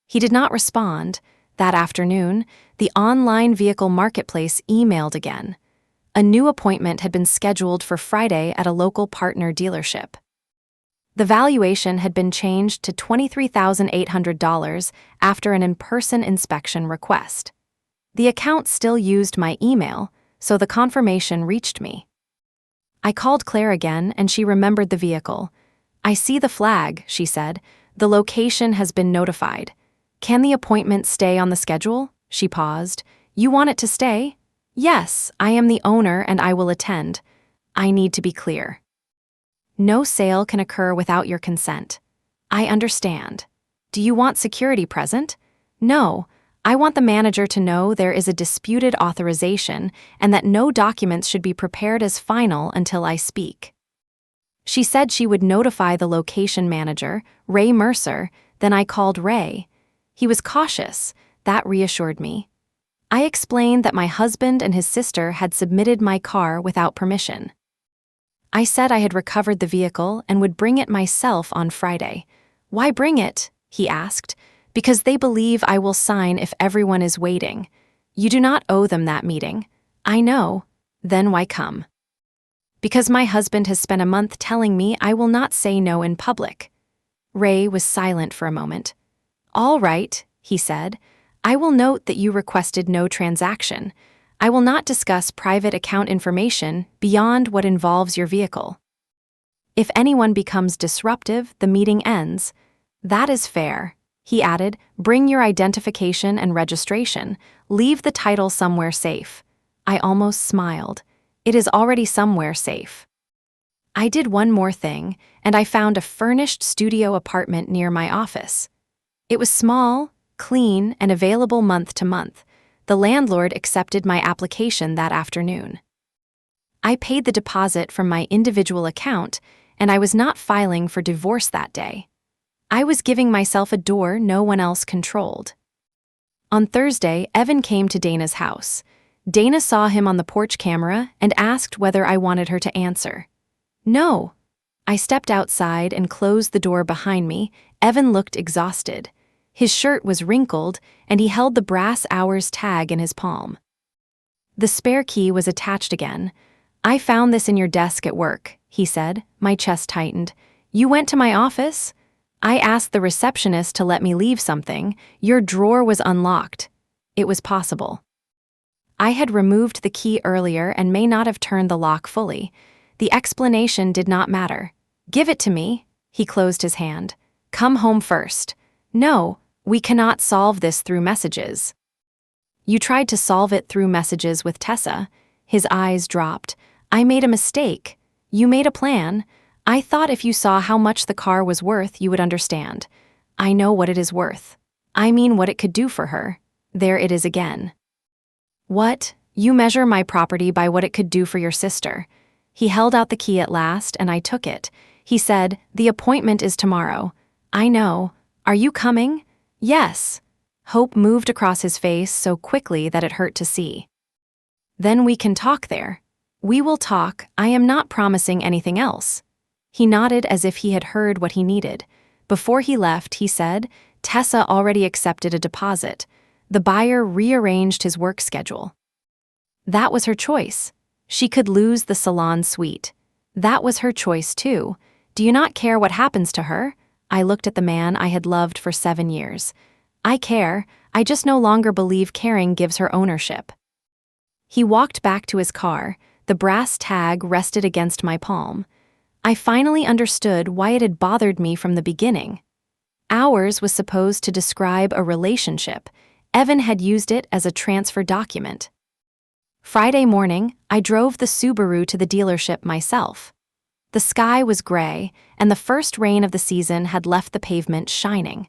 He did not respond. That afternoon, the online vehicle marketplace emailed again. A new appointment had been scheduled for Friday at a local partner dealership. The valuation had been changed to $23,800 after an in-person inspection request. The account still used my email, so the confirmation reached me. I called Claire again, and she remembered the vehicle. "I see the flag," she said. "The location has been notified. Can the appointment stay on the schedule?" She paused. "You want it to stay?" "Yes, I am the owner and I will attend." "I need to be clear. No sale can occur without your consent." "I understand." "Do you want security present?" "No, I want the manager to know there is a disputed authorization and that no documents should be prepared as final until I speak." She said she would notify the location manager, Ray Mercer. Then I called Ray. He was cautious. That reassured me. I explained that my husband and his sister had submitted my car without permission. I said I had recovered the vehicle and would bring it myself on Friday. "Why bring it?" he asked. "Because they believe I will sign if everyone is waiting." "You do not owe them that meeting." "I know." "Then why come?" "Because my husband has spent a month telling me I will not say no in public." Ray was silent for a moment. "All right," he said. "I will note that you requested no transaction. I will not discuss private account information beyond what involves your vehicle. If anyone becomes disruptive, the meeting ends." "That is fair." He added, "Bring your identification and registration. Leave the title somewhere safe." I almost smiled. It is already somewhere safe. I did one more thing, and I found a furnished studio apartment near my office. It was small, clean, and available month to month. The landlord accepted my application that afternoon. I paid the deposit from my individual account, and I was not filing for divorce that day. I was giving myself a door no one else controlled. On Thursday, Evan came to Dana's house. Dana saw him on the porch camera and asked whether I wanted her to answer. No. I stepped outside and closed the door behind me. Evan looked exhausted. His shirt was wrinkled, and he held the brass hours tag in his palm. The spare key was attached again. I found this in your desk at work, he said. My chest tightened. You went to my office? I asked the receptionist to let me leave something. Your drawer was unlocked. It was possible. I had removed the key earlier and may not have turned the lock fully. The explanation did not matter. Give it to me. He closed his hand. Come home first. No, we cannot solve this through messages. You tried to solve it through messages with Tessa. His eyes dropped. I made a mistake. You made a plan. I thought if you saw how much the car was worth, you would understand. I know what it is worth. I mean what it could do for her. There it is again. What? You measure my property by what it could do for your sister. He held out the key at last, and I took it. He said, the appointment is tomorrow. I know. Are you coming? Yes. Hope moved across his face so quickly that it hurt to see. Then we can talk there. We will talk. I am not promising anything else. He nodded as if he had heard what he needed. Before he left, he said, Tessa already accepted a deposit. The buyer rearranged his work schedule. That was her choice. She could lose the salon suite. That was her choice too. Do you not care what happens to her? I looked at the man I had loved for 7 years. I care. I just no longer believe caring gives her ownership. He walked back to his car. The brass tag rested against my palm. I finally understood why it had bothered me from the beginning. Ours was supposed to describe a relationship. Evan had used it as a transfer document. Friday morning, I drove the Subaru to the dealership myself. The sky was gray, and the first rain of the season had left the pavement shining.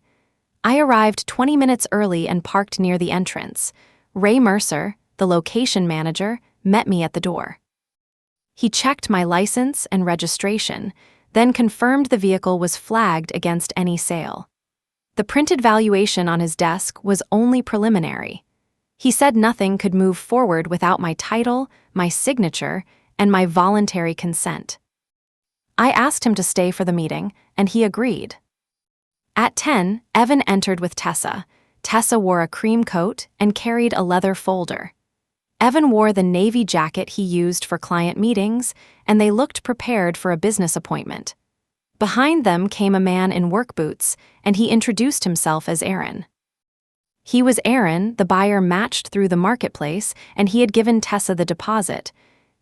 I arrived 20 minutes early and parked near the entrance. Ray Mercer, the location manager, met me at the door. He checked my license and registration, then confirmed the vehicle was flagged against any sale. The printed valuation on his desk was only preliminary. He said nothing could move forward without my title, my signature, and my voluntary consent. I asked him to stay for the meeting, and he agreed. At 10, Evan entered with Tessa. Tessa wore a cream coat and carried a leather folder. Evan wore the navy jacket he used for client meetings, and they looked prepared for a business appointment. Behind them came a man in work boots, and he introduced himself as Aaron. He was Aaron, the buyer matched through the marketplace, and he had given Tessa the deposit.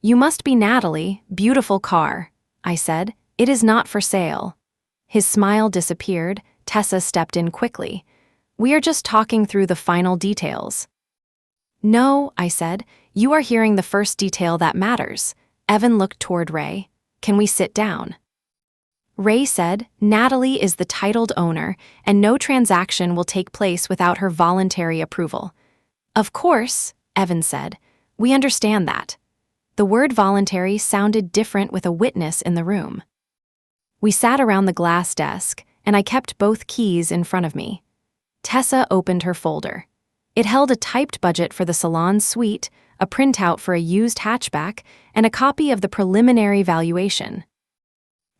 You must be Natalie, beautiful car, I said. It is not for sale. His smile disappeared. Tessa stepped in quickly. We are just talking through the final details. No, I said. You are hearing the first detail that matters. Evan looked toward Ray. Can we sit down? Ray said, Natalie is the titled owner, and no transaction will take place without her voluntary approval. Of course, Evan said. We understand that. The word voluntary sounded different with a witness in the room. We sat around the glass desk, and I kept both keys in front of me. Tessa opened her folder. It held a typed budget for the salon suite, a printout for a used hatchback, and a copy of the preliminary valuation.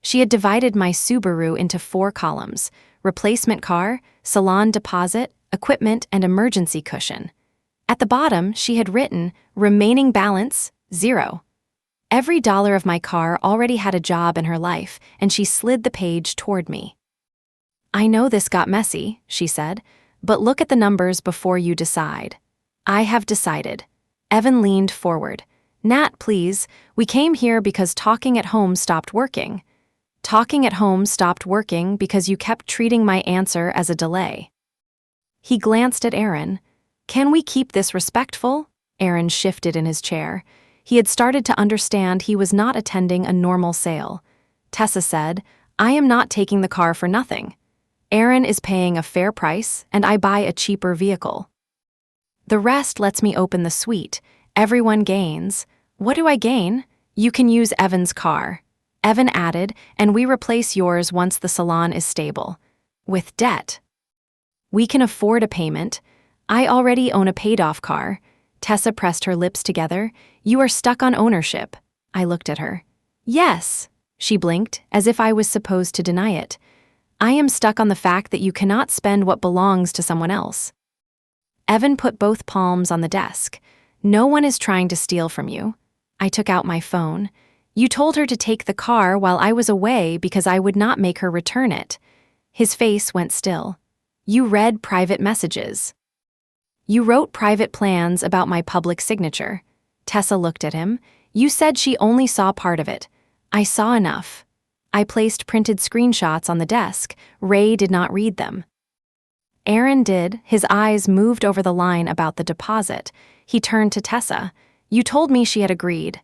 She had divided my Subaru into 4 columns: replacement car, salon deposit, equipment, and emergency cushion. At the bottom, she had written, remaining balance, 0. Every dollar of my car already had a job in her life, and she slid the page toward me. I know this got messy, she said, but look at the numbers before you decide. I have decided. Evan leaned forward. Nat, please, we came here because talking at home stopped working. Talking at home stopped working because you kept treating my answer as a delay. He glanced at Aaron. Can we keep this respectful? Aaron shifted in his chair. He had started to understand he was not attending a normal sale. Tessa said, I am not taking the car for nothing. Aaron is paying a fair price, and I buy a cheaper vehicle. The rest lets me open the suite. Everyone gains. What do I gain? You can use Evan's car. Evan added, and we replace yours once the salon is stable. With debt. We can afford a payment. I already own a paid-off car. Tessa pressed her lips together. You are stuck on ownership. I looked at her. Yes, she blinked, as if I was supposed to deny it. I am stuck on the fact that you cannot spend what belongs to someone else. Evan put both palms on the desk. No one is trying to steal from you. I took out my phone. You told her to take the car while I was away because I would not make her return it. His face went still. You read private messages. You wrote private plans about my public signature. Tessa looked at him. You said she only saw part of it. I saw enough. I placed printed screenshots on the desk. Ray did not read them. Aaron did. His eyes moved over the line about the deposit. He turned to Tessa. You told me she had agreed.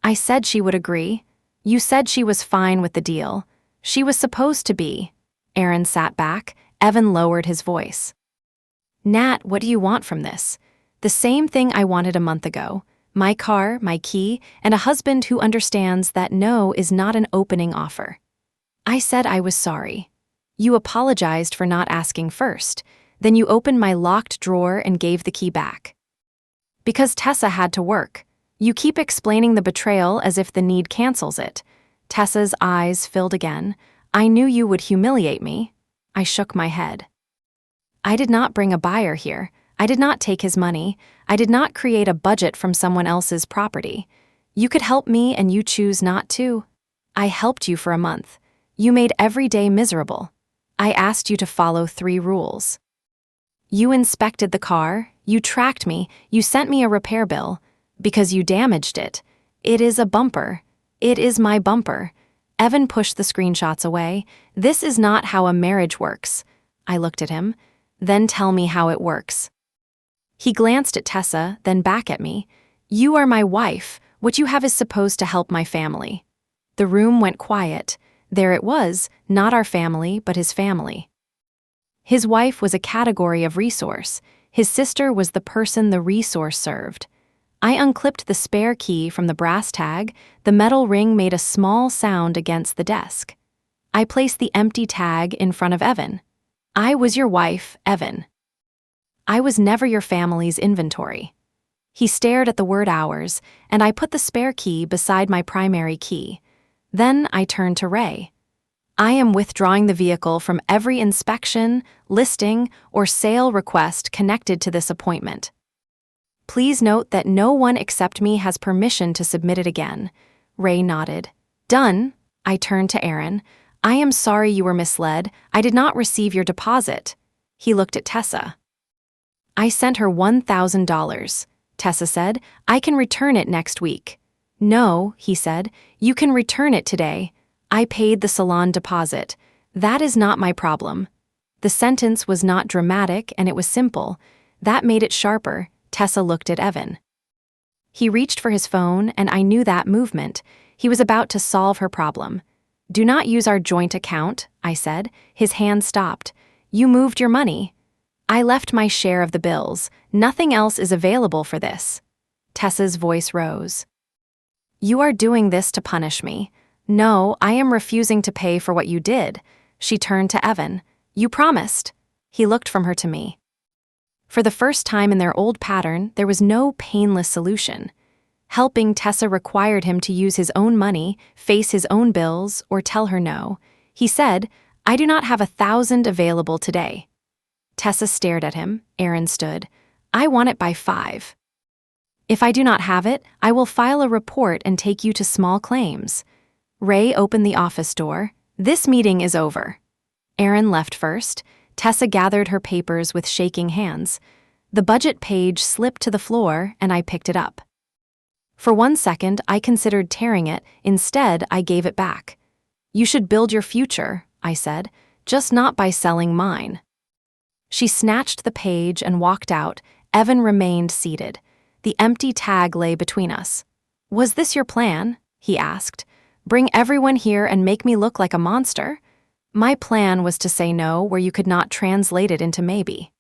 I said she would agree. You said she was fine with the deal. She was supposed to be. Aaron sat back. Evan lowered his voice. Nat, what do you want from this? The same thing I wanted a month ago. My car, my key, and a husband who understands that no is not an opening offer. I said I was sorry. You apologized for not asking first. Then you opened my locked drawer and gave the key back. Because Tessa had to work. You keep explaining the betrayal as if the need cancels it. Tessa's eyes filled again. I knew you would humiliate me. I shook my head. I did not bring a buyer here. I did not take his money. I did not create a budget from someone else's property. You could help me and you choose not to. I helped you for a month. You made every day miserable. I asked you to follow 3 rules. You inspected the car, you tracked me, you sent me a repair bill. Because you damaged it. It is a bumper. It is my bumper. Evan pushed the screenshots away. This is not how a marriage works. I looked at him. Then tell me how it works. He glanced at Tessa, then back at me. You are my wife. What you have is supposed to help my family. The room went quiet. There it was, not our family, but his family. His wife was a category of resource. His sister was the person the resource served. I unclipped the spare key from the brass tag. The metal ring made a small sound against the desk. I placed the empty tag in front of Evan. I was your wife, Evan. I was never your family's inventory. He stared at the word ours, and I put the spare key beside my primary key. Then I turned to Ray. I am withdrawing the vehicle from every inspection, listing, or sale request connected to this appointment. Please note that no one except me has permission to submit it again. Ray nodded. Done. I turned to Aaron. I am sorry you were misled. I did not receive your deposit. He looked at Tessa. I sent her $1,000. Tessa said, I can return it next week. No, he said, you can return it today. I paid the salon deposit. That is not my problem. The sentence was not dramatic and it was simple. That made it sharper. Tessa looked at Evan. He reached for his phone, and I knew that movement. He was about to solve her problem. Do not use our joint account, I said. His hand stopped. You moved your money. I left my share of the bills. Nothing else is available for this. Tessa's voice rose. You are doing this to punish me. No, I am refusing to pay for what you did. She turned to Evan. You promised. He looked from her to me. For the first time in their old pattern, there was no painless solution. Helping Tessa required him to use his own money, face his own bills, or tell her no. He said, I do not have 1,000 available today. Tessa stared at him. Aaron stood. I want it by 5. If I do not have it, I will file a report and take you to small claims. Ray opened the office door. This meeting is over. Aaron left first. Tessa gathered her papers with shaking hands. The budget page slipped to the floor, and I picked it up. For 1 second, I considered tearing it. Instead, I gave it back. You should build your future, I said, just not by selling mine. She snatched the page and walked out. Evan remained seated. The empty tag lay between us. Was this your plan? He asked. Bring everyone here and make me look like a monster? My plan was to say no where you could not translate it into maybe.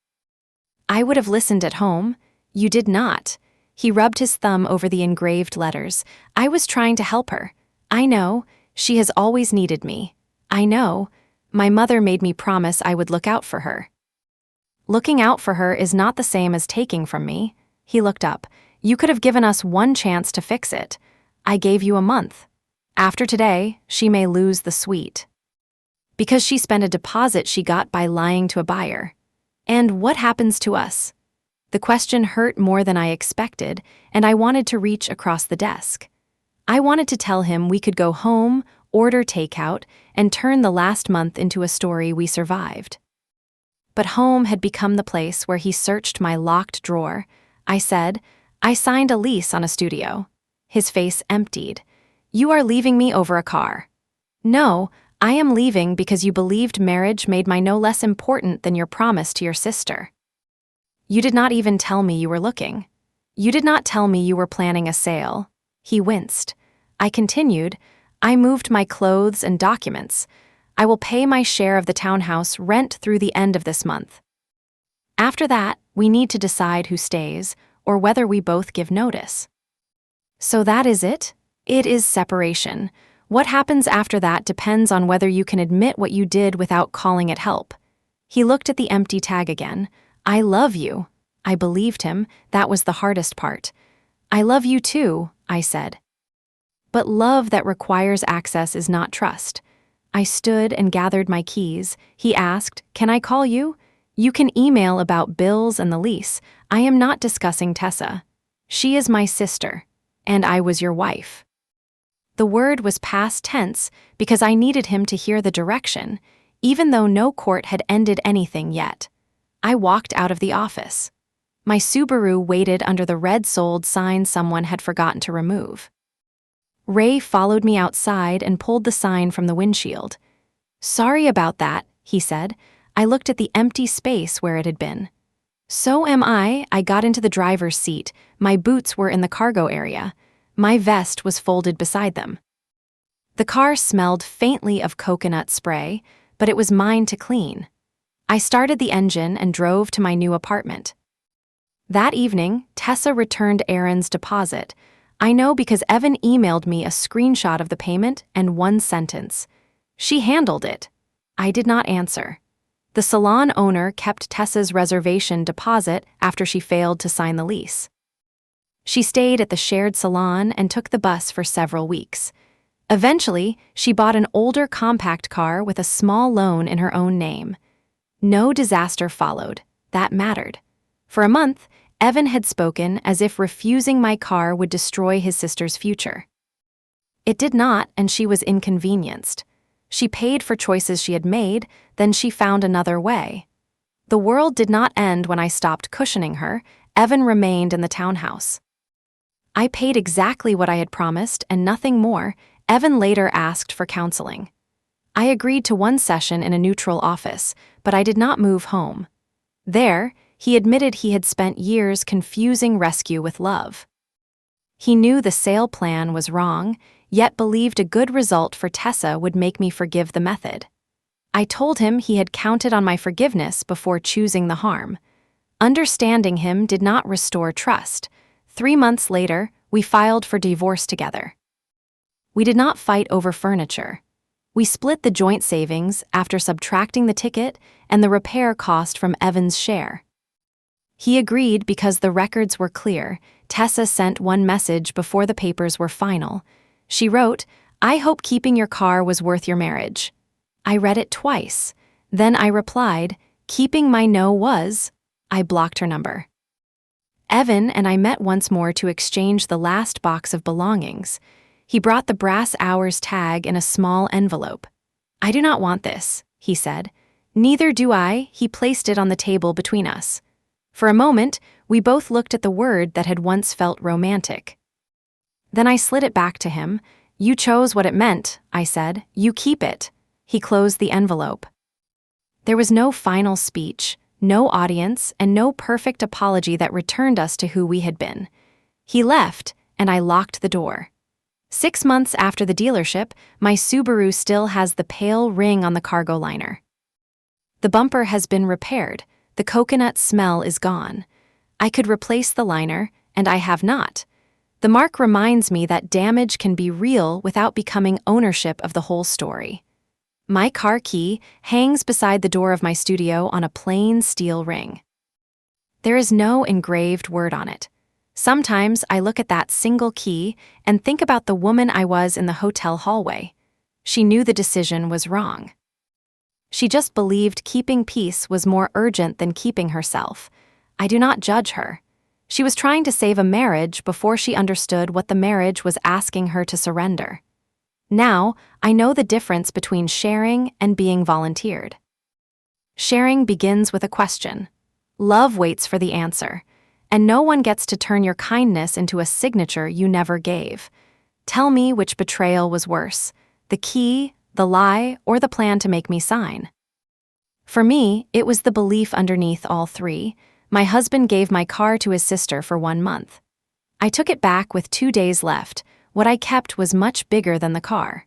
I would have listened at home. You did not. He rubbed his thumb over the engraved letters. I was trying to help her. I know. She has always needed me. I know. My mother made me promise I would look out for her. Looking out for her is not the same as taking from me. He looked up. You could have given us one chance to fix it. I gave you a month. After today, she may lose the suite. Because she spent a deposit she got by lying to a buyer. And what happens to us? The question hurt more than I expected, and I wanted to reach across the desk. I wanted to tell him we could go home, order takeout, and turn the last month into a story we survived. But home had become the place where he searched my locked drawer. I said, I signed a lease on a studio. His face emptied. You are leaving me over a car. No, I am leaving because you believed marriage made my no less important than your promise to your sister. You did not even tell me you were looking. You did not tell me you were planning a sale. He winced. I continued, I moved my clothes and documents. I will pay my share of the townhouse rent through the end of this month. After that, we need to decide who stays, or whether we both give notice. So that is it? It is separation. What happens after that depends on whether you can admit what you did without calling it help. He looked at the empty tag again. I love you. I believed him. That was the hardest part. I love you too, I said. But love that requires access is not trust. I stood and gathered my keys. He asked, Can I call you? You can email about bills and the lease. I am not discussing Tessa. She is my sister, and I was your wife. The word was past tense because I needed him to hear the direction, even though no court had ended anything yet. I walked out of the office. My Subaru waited under the red-sold sign someone had forgotten to remove. Ray followed me outside and pulled the sign from the windshield. Sorry about that, he said. I looked at the empty space where it had been. So am I. I got into the driver's seat. My boots were in the cargo area. My vest was folded beside them. The car smelled faintly of coconut spray, but it was mine to clean. I started the engine and drove to my new apartment. That evening, Tessa returned Aaron's deposit. I know because Evan emailed me a screenshot of the payment and one sentence. She handled it. I did not answer. The salon owner kept Tessa's reservation deposit after she failed to sign the lease. She stayed at the shared salon and took the bus for several weeks. Eventually, she bought an older compact car with a small loan in her own name. No disaster followed. That mattered. For a month, Evan had spoken as if refusing my car would destroy his sister's future. It did not, and she was inconvenienced. She paid for choices she had made, then she found another way. The world did not end when I stopped cushioning her. Evan remained in the townhouse. I paid exactly what I had promised and nothing more. Evan later asked for counseling. I agreed to one session in a neutral office, but I did not move home. There, he admitted he had spent years confusing rescue with love. He knew the sale plan was wrong, yet believed a good result for Tessa would make me forgive the method. I told him he had counted on my forgiveness before choosing the harm. Understanding him did not restore trust. 3 months later, we filed for divorce together. We did not fight over furniture. We split the joint savings after subtracting the ticket and the repair cost from Evan's share. He agreed because the records were clear. Tessa sent one message before the papers were final. She wrote, I hope keeping your car was worth your marriage. I read it twice. Then I replied, keeping my no was. I blocked her number. Evan and I met once more to exchange the last box of belongings. He brought the brass hours tag in a small envelope. I do not want this, he said. Neither do I. He placed it on the table between us. For a moment, we both looked at the word that had once felt romantic. Then I slid it back to him. You chose what it meant, I said. You keep it. He closed the envelope. There was no final speech, no audience, and no perfect apology that returned us to who we had been. He left, and I locked the door. 6 months after the dealership, my Subaru still has the pale ring on the cargo liner. The bumper has been repaired. The coconut smell is gone. I could replace the liner, and I have not. The mark reminds me that damage can be real without becoming ownership of the whole story. My car key hangs beside the door of my studio on a plain steel ring. There is no engraved word on it. Sometimes I look at that single key and think about the woman I was in the hotel hallway. She knew the decision was wrong. She just believed keeping peace was more urgent than keeping herself. I do not judge her. She was trying to save a marriage before she understood what the marriage was asking her to surrender. Now, I know the difference between sharing and being volunteered. Sharing begins with a question. Love waits for the answer, and no one gets to turn your kindness into a signature you never gave. Tell me which betrayal was worse, the key, the lie, or the plan to make me sign. For me, it was the belief underneath all three. My husband gave my car to his sister for 1 month. I took it back with 2 days left. What I kept was much bigger than the car.